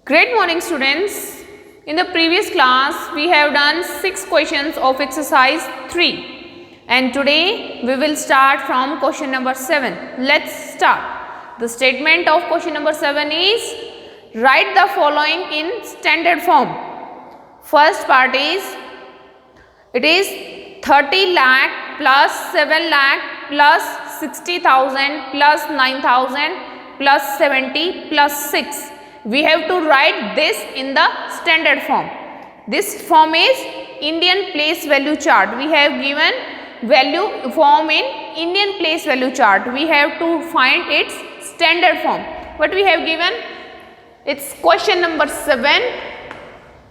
Great morning, students. In the previous class, we have done 6 questions of exercise 3, and today we will start from question number 7. Let's start. The statement of question number 7 is, write the following in standard form. First part is, it is 30 lakh plus 7 lakh plus 60,000 plus 9,000 plus 70 plus 6. We have to write this in the standard form. This form is Indian place value chart. We have given value form in Indian place value chart. We have to find its standard form. What we have given? It's question number 7,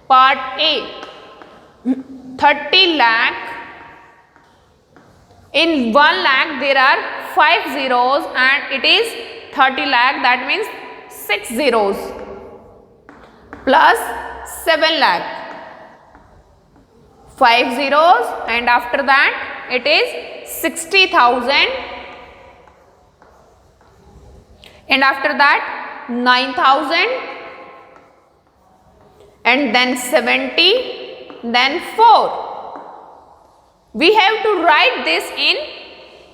part A. 30 lakh. In 1 lakh there are 5 zeros and it is 30 lakh, that means 6 zeros plus 7 lakh, 5 zeros, and after that it is 60,000, and after that 9,000, and then 70, then 4. We have to write this in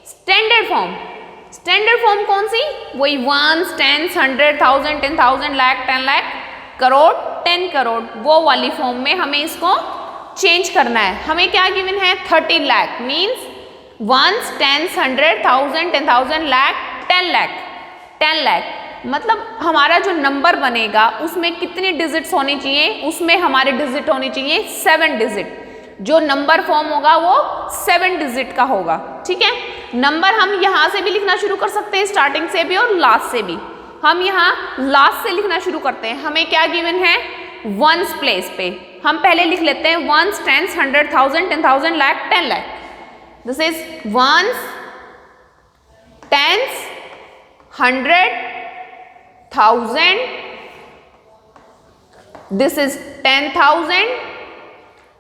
standard form. Standard form कौन सी? वही once, tens, 100, 1000, 10,000, lakh, 10 lakh, crore, 10 crore, वो वाली form में हमें इसको change करना है. हमें क्या गिवन है? 30 lakh means ones, tens, 100, 1000, 10,000, lakh, 10 lakh. 10 lakh मतलब हमारा जो नंबर बनेगा उसमें कितनी डिजिट्स होनी चाहिए? उसमें हमारे डिजिट होनी चाहिए 7 डिजिट. जो नंबर फॉर्म होगा वो 7 डिजिट का होगा. ठीक है. नंबर हम यहाँ से भी लिखना शुरू कर सकते हैं, स्टार्टिंग से भी और लास्ट से भी. हम यहाँ लास्ट से लिखना शुरू करते हैं. हमें क्या गिवन है? वंस प्लेस पे हम पहले लिख लेते हैं ones, tens, 100, 1000, 10,000, lakh, 10 lakh. This is ones, tens, 100, 1000. This is 10,000.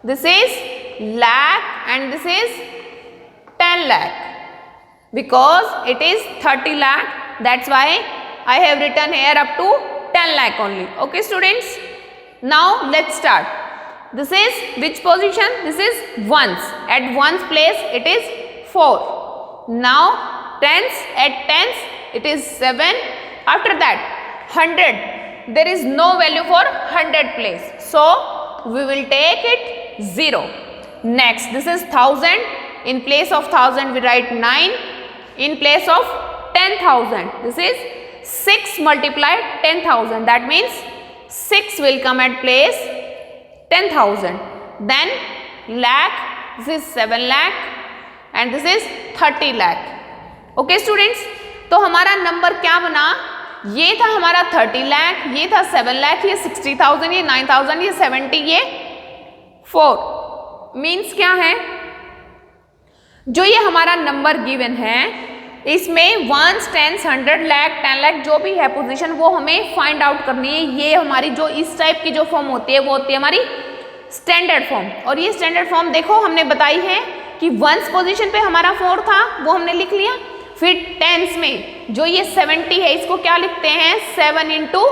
This is lakh and this is 10 lakh. Because it is 30 lakh, that's why I have written here up to 10 lakh only. Okay, students? Now let's start. This is which position? This is ones. At ones place it is 4. Now tens, at tens it is 7. After that 100. There is no value for 100 place. So we will take it 0. Next, this is 1000. In place of 1000 we write 9. In place of 10,000, this is 6 multiplied 10,000. That means 6 will come at place 10,000. Then lakh, this is 7 lakh and this is 30 lakh. Okay students, तो हमारा number क्या बना? ये था हमारा 30 लाख, ये था 7 लाख, ये 60,000, ये 9,000, ये 70, ये 4. मीन्स क्या है? जो ये हमारा नंबर गिवन है इसमें वंस, टेंस, 100, लाख, 10 लाख जो भी है पोजीशन वो हमें फाइंड आउट करनी है. ये हमारी जो इस टाइप की जो फॉर्म होती है वो होती है हमारी स्टैंडर्ड फॉर्म. और ये स्टैंडर्ड फॉर्म देखो हमने बताई है कि वंस पोजीशन पे हमारा 4 था वो हमने लिख लिया. फिर टेंस में जो ये 70 है इसको क्या लिखते हैं? 7 इंटू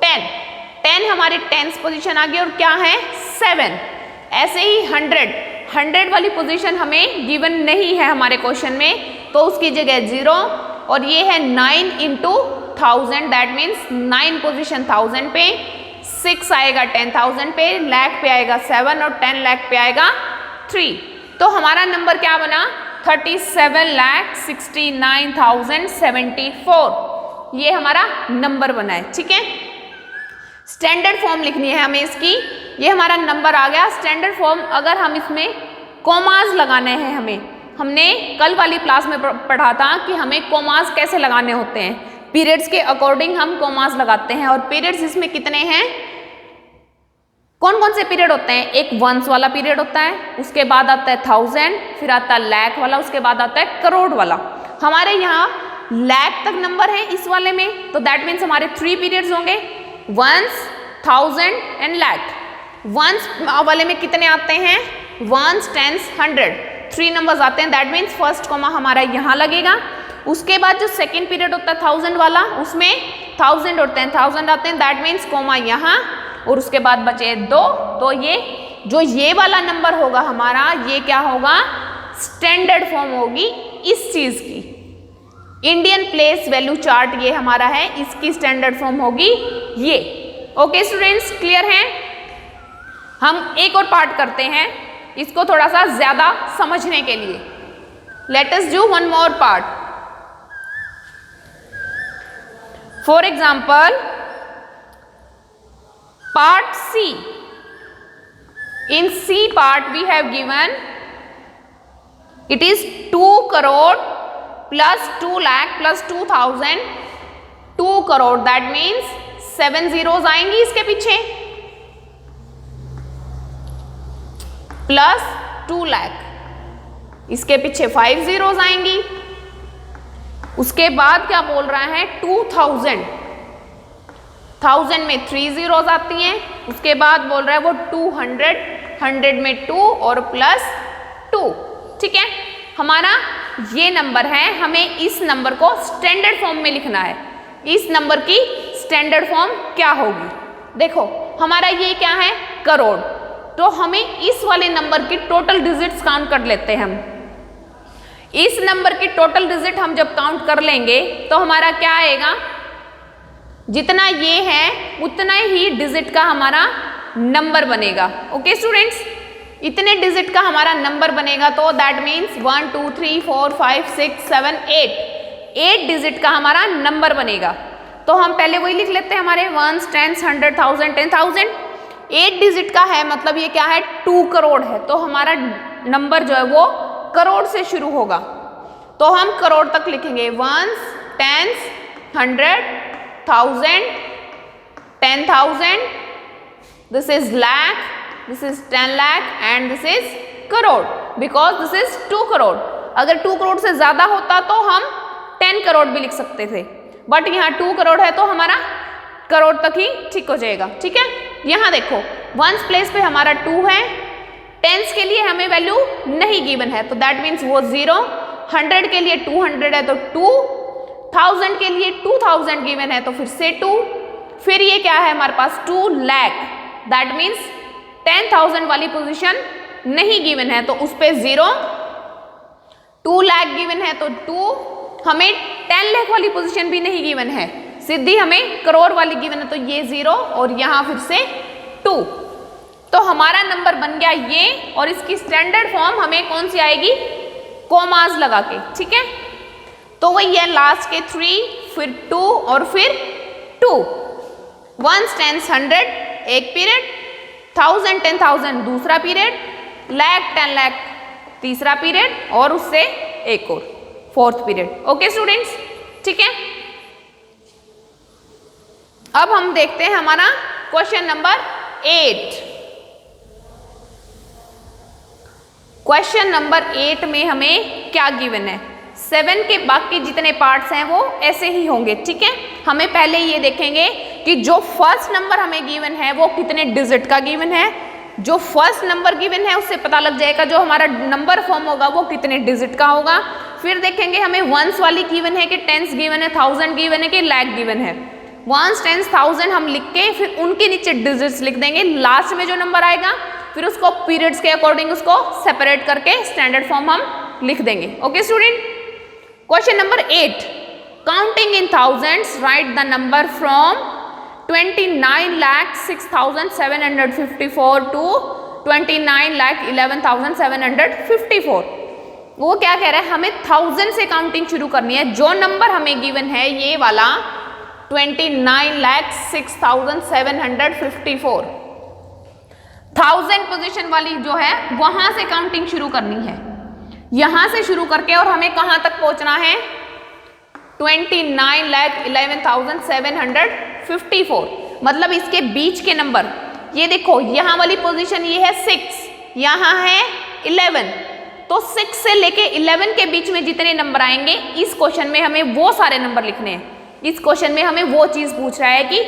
10. 10 हमारी टेंस पोजीशन आ गई और क्या है? 7. ऐसे ही 100 वाली पोजीशन हमें गिवन नहीं है हमारे क्वेश्चन में, तो उसकी जगह 0. और ये है 9 इंटू 1000, दैट मीन्स 9 पोजीशन 1000 पे, 6 आएगा 10,000 पे, लाख पे आएगा 7 और 10 लाख पे आएगा 3. तो हमारा नंबर क्या बना? 37,69,074. ये हमारा नंबर बना है. ठीक है. स्टैंडर्ड फॉर्म लिखनी है हमें इसकी. ये हमारा नंबर आ गया. स्टैंडर्ड फॉर्म अगर हम इसमें कोमास लगाने हैं, हमने कल वाली क्लास में पढ़ा था कि हमें कोमास कैसे लगाने होते हैं. पीरियड्स के अकॉर्डिंग हम कोमास लगाते हैं. और पीरियड्स इसमें कितने हैं? कौन कौन से पीरियड होते हैं? एक वंस वाला पीरियड होता है, उसके बाद आता है 1000, फिर आता है लाख वाला, उसके बाद आता है करोड़ वाला. हमारे यहाँ लाख तक नंबर है इस वाले में, तो दैट मीन्स हमारे 3 पीरियड्स होंगे, वंस, 1000 एंड लाख. वंस वाले में कितने आते हैं? वंस, टेंस, 100, 3 नंबर्स आते हैं. दैट मीन्स फर्स्ट कॉमा हमारा यहाँ लगेगा. उसके बाद जो सेकेंड पीरियड होता है 1000 वाला, उसमें 1000 और 10,000 आते हैं, दैट मीन्स कोमा यहाँ, और उसके बाद बचे 2। तो ये जो ये वाला नंबर होगा हमारा, ये क्या होगा, स्टैंडर्ड फॉर्म होगी इस चीज की। इंडियन प्लेस वैल्यू चार्ट ये हमारा है, इसकी स्टैंडर्ड फॉर्म होगी ये। ओके स्टूडेंट्स, क्लियर है? हम एक और पार्ट करते हैं, इसको थोड़ा सा ज्यादा समझने के लिए। Let us do one more part. For example part C. In C part we have given it is 2 crore plus 2 lakh plus 2000, 2 crore, that means 7 zeros आएंगी इसके पीछे, प्लस 2 लाख, इसके पीछे 5 zeros आएंगी। उसके बाद क्या बोल रहा है, 2000, 1000 में 3 zeros आती हैं। उसके बाद बोल रहा है वो 200, 100 में 2 और प्लस 2। ठीक है, हमारा ये नंबर है, हमें इस नंबर को स्टैंडर्ड फॉर्म में लिखना है। इस नंबर की स्टैंडर्ड फॉर्म क्या होगी? देखो हमारा ये क्या है, करोड़, तो हमें इस वाले नंबर की टोटल डिजिट्स काउंट कर लेते हैं हम। इस नंबर की टोटल डिजिट हम जब काउंट कर लेंगे तो हमारा क्या आएगा, जितना ये है उतना ही डिजिट का हमारा नंबर बनेगा। ओके स्टूडेंट्स, इतने डिजिट का हमारा नंबर बनेगा, तो दैट मीन्स 1 2 3 4 5 6 7 8 डिजिट का हमारा नंबर बनेगा। तो हम पहले वही लिख लेते हैं, हमारे 1s 10s 100 1000 10,000, 8 डिजिट का है, मतलब ये क्या है, 2 करोड़ है। तो हमारा नंबर जो है वो करोड़ से शुरू होगा, तो हम करोड़ तक लिखेंगे 1s 10s 100 1000 10,000, this is lakh, this is 10 lakh and this is crore, because this is 2 crore. अगर 2 करोड़ से ज्यादा होता तो हम 10 करोड़ भी लिख सकते थे, बट यहाँ 2 करोड़ है तो हमारा करोड़ तक ही ठीक हो जाएगा। ठीक है, यहाँ देखो 1s प्लेस पे हमारा 2 है, 10s के लिए हमें वैल्यू नहीं गिवन है, तो दैट मीन्स वो 0, 100 के लिए 200 है तो 2, 1000 के लिए 2000 गिवन है तो फिर से 2, फिर ये क्या है हमारे पास 2 लाख, दैट मीन्स 10,000 वाली पोजीशन नहीं गिवन है तो उस पे 0, 2 लाख गिवन है तो 2, हमें 10 लाख वाली पोजीशन भी नहीं गिवन है, सीधी हमें करोड़ वाली गिवन है तो ये 0 और यहाँ फिर से 2। तो हमारा नंबर बन गया ये, और इसकी स्टैंडर्ड फॉर्म हमें कौन सी आएगी, कोमास लगा के। ठीक है, तो वही है लास्ट के 3, फिर 2 और फिर 2, 1s 10s 100 एक पीरियड, 1000 10,000 दूसरा पीरियड, लाख 10 लाख तीसरा पीरियड, और उससे एक और 4th पीरियड। ओके स्टूडेंट्स, ठीक है। अब हम देखते हैं हमारा क्वेश्चन नंबर 8। क्वेश्चन नंबर 8 में हमें क्या गिवन है, 7 के बाकी जितने पार्ट्स हैं वो ऐसे ही होंगे। ठीक है, हमें पहले ये देखेंगे कि जो फर्स्ट नंबर हमें गिवन है वो कितने डिजिट का गिवन है। जो फर्स्ट नंबर गिवन है उससे पता लग जाएगा जो हमारा नंबर फॉर्म होगा वो कितने डिजिट का होगा। फिर देखेंगे हमें 1s वाली गिवन है कि 10s गिवन है, 1000 गिवन है कि लाख गिवन है। 1s 10s 1000 हम लिख के फिर उनके नीचे डिजिट्स लिख देंगे, लास्ट में जो नंबर आएगा फिर उसको पीरियड्स के अकॉर्डिंग उसको सेपरेट करके स्टैंडर्ड फॉर्म हम लिख देंगे। Okay student, question number 8, counting in thousands write the number from 29,06,754 to 29,11,754। वो क्या कह रहा है, हमें 1000 से काउंटिंग शुरू करनी है। जो नंबर हमें गिवन है ये वाला 29,06,754, 1000 पोजीशन वाली जो है वहां से काउंटिंग शुरू करनी है, यहां से शुरू करके, और हमें कहां तक पहुंचना है 29,11,754। मतलब इसके बीच के नंबर, ये देखो यहाँ वाली पोजीशन ये है 6, यहाँ है 11, तो 6 से लेके 11 के बीच में जितने नंबर आएंगे इस क्वेश्चन में हमें वो सारे नंबर लिखने हैं। इस क्वेश्चन में हमें वो चीज पूछ रहा है कि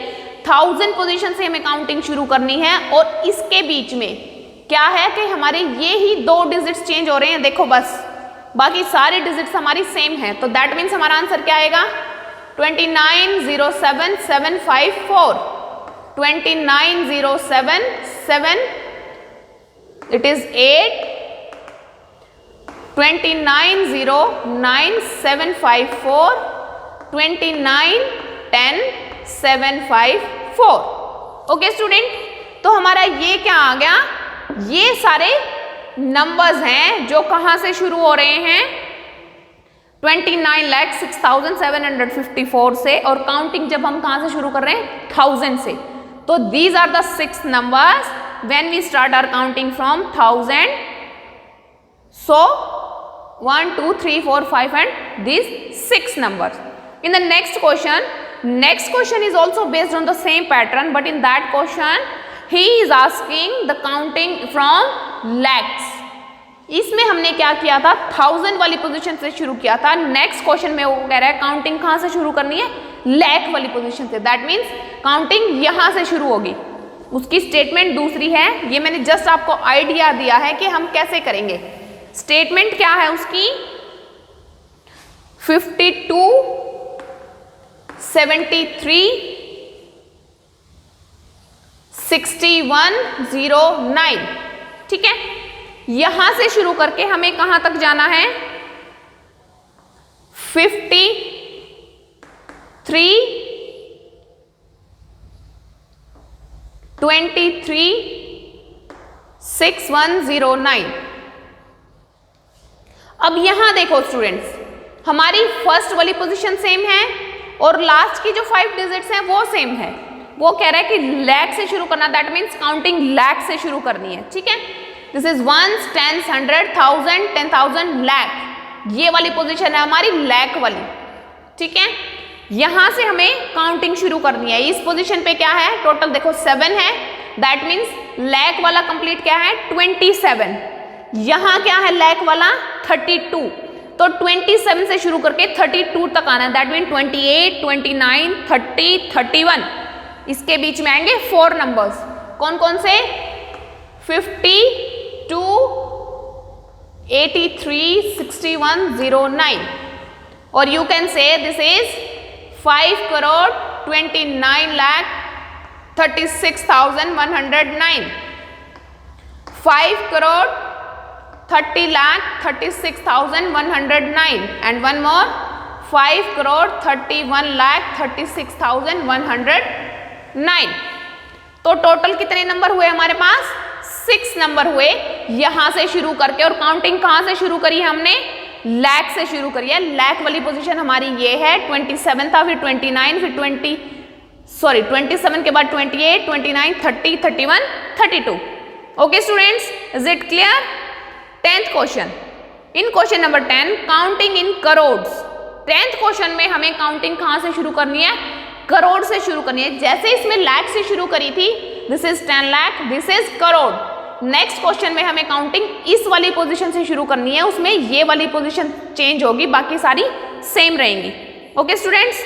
1000 पोजीशन से हमें काउंटिंग शुरू करनी है, और इसके बीच में क्या है कि हमारे ये ही 2 डिजिट्स चेंज हो रहे हैं। देखो बस बाकी सारी डिजिट्स हमारी सेम है, तो दैट मीन्स हमारा आंसर क्या आएगा 29,07,754, 29,077, it is 8, 29,09,754, 29,10,754। ओके स्टूडेंट, तो हमारा ये क्या आ गया, ये सारे नंबर्स हैं जो कहां से शुरू हो रहे हैं 29,06,754 से, और काउंटिंग जब हम कहां से शुरू कर रहे हैं 1000 से। तो these are the 6 numbers when we start our counting from 1000। So 1 2 3 4 5 and these 6 numbers. In the next question is also based on the same pattern, but in that question he is asking the counting from lakhs. इसमें हमने क्या किया था 1000 वाली position से शुरू किया था। नेक्स्ट क्वेश्चन में वो कह रहा है काउंटिंग कहां से शुरू करनी है, लाख वाली पोजीशन से। दैट मीन्स काउंटिंग यहां से शुरू होगी। उसकी स्टेटमेंट दूसरी है, ये मैंने जस्ट आपको आइडिया दिया है कि हम कैसे करेंगे। स्टेटमेंट क्या है उसकी 52 73 6109, ठीक है। यहां से शुरू करके हमें कहां तक जाना है 53 23 6109। अब यहां देखो स्टूडेंट्स, हमारी फर्स्ट वाली पोजीशन सेम है और लास्ट की जो 5 डिजिट्स हैं वो सेम है। वो कह रहा है कि लाख से शुरू करना, दैट मीन्स काउंटिंग लाख से शुरू करनी है, ठीक है। दिस इज 1 10 100 1000 10,000 लाख, ये वाली पोजीशन है हमारी लाख वाली, ठीक है। यहां से हमें काउंटिंग शुरू करनी है। इस पोजीशन पे क्या है, टोटल देखो 7 है, दैट मीन्स लाख वाला कंप्लीट क्या है 27। यहां क्या है लाख वाला 32, तो 27 से शुरू करके 32 तक आना है। That mean 28 29 30 31। इसके बीच में आएंगे 4 नंबर्स, कौन कौन से 52 83 6109। और you can say this is 5,29,36,109, 5,30,36,109 and one more 5,31,36,109। तो टोटल कितने नंबर हुए हमारे पास 6 नंबर हुए यहां से शुरू करके। और काउंटिंग कहां से शुरू करी है हमने, लाख से शुरू करी है। लाख वाली पोजीशन हमारी ये है, 27 था, फिर 29, फिर 27 के बाद 28 29 30 31 32। Okay students, is it clear. 10th question, in question number 10 counting in crores. 10th question में हमें काउंटिंग कहां से शुरू करनी है, करोड़ से शुरू करनी है। जैसे इसमें लाख से शुरू करी थी, this is 10 lakh, this is crore. Next question में हमें काउंटिंग इस वाली पोजीशन से शुरू करनी है, उसमें ये वाली पोजीशन चेंज होगी, बाकी सारी सेम रहेंगी। Okay students,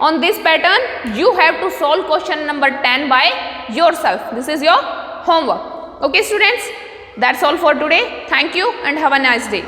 on this pattern you have to solve question number 10 by yourself. This is your homework. Okay students, that's all for today. Thank you and have a nice day.